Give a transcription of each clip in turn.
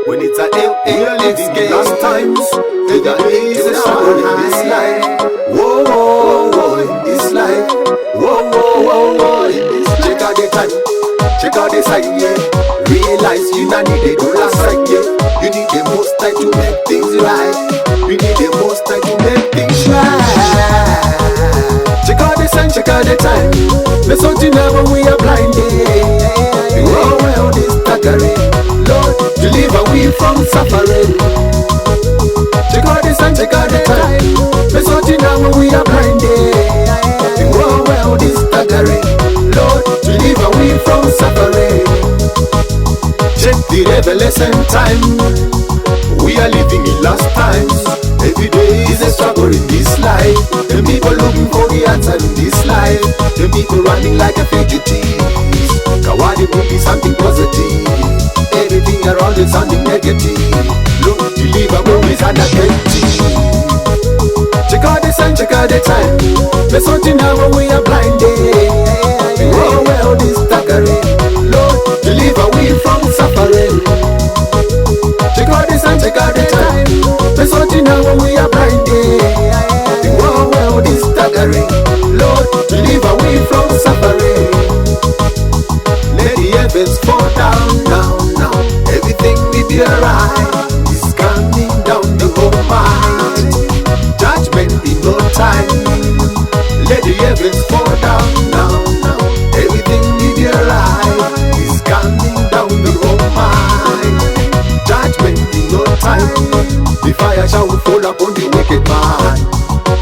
When it's a LA living last times, every day is a struggle in this life. Whoa, whoa, whoa, in this life. Whoa, whoa, whoa, whoa, in this life. Check out the time, check out the sign, yeah. Realize you not need a dollar sign, yeah. You need the most time to make things right. You need the most time to make things right. Check out the sign, check out the time. There's something now when we are blinded. Oh well, this staggering. Lord, deliver we from suffering. Check out the sign, check out the time. There's something now when we are blinded. Oh well, this staggering. Lord, deliver we from suffering. Check the revelation time. We are living in last times. Every day is a struggle in this life. The people looking for the answer in this life. The people running like a fugitive. Kawadi be something positive. Everything around is something negative. Look, deliver movies and empty. Check out the sign, check out the time. There's something now when we are blinded. Oh well, this staggering. Lord, deliver we from suffering. Check out the sign, check out the time. There's something now when we are blinded. Oh well, this staggering. Lord, deliver we from suffering. Let the heavens fall down, down, down. Everything will be alright. It's coming down the whole mind. Judgment in no time. Let the heavens fall down, down, down. Everything will be alright. It's coming down the whole mind. Judgment in no time. The fire shall fall upon the wicked man.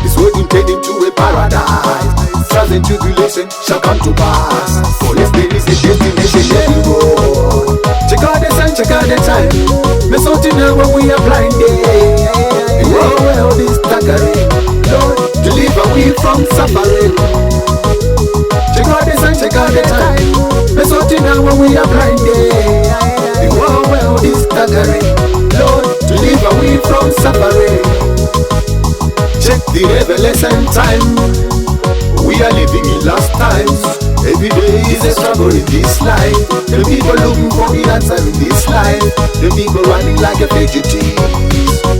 This word intended to a paradise. Trials and tribulation shall come to pass. For yes, there is a destination every road. Check out the sign, check out the time. There's something now when we are blinded. Oh well, this staggering. Lord, deliver we from suffering. Check out the sign, check out the time. There's something now when we are blinded. Oh well, this staggering. Lord, deliver we from suffering. Check the revelation time. We are living in last times. Every day is a struggle in this life. The people looking for the answer in this life. The people running like a fugitive.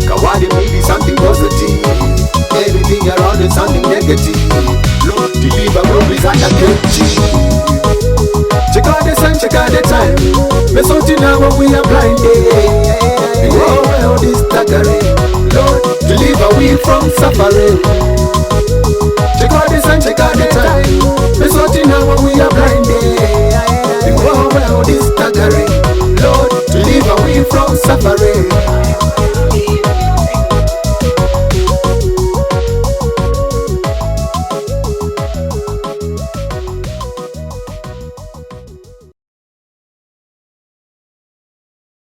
Kawadi may be something positive. Everything around is something negative. Lord, deliver glories and empty. Check out the sign, check out the time. There's something now when we are blinded. Oh well, this staggering. Lord, deliver we from suffering. Check out the sign, check out the time. There's something now when we are blinded. Oh well, this staggering. Lord, deliver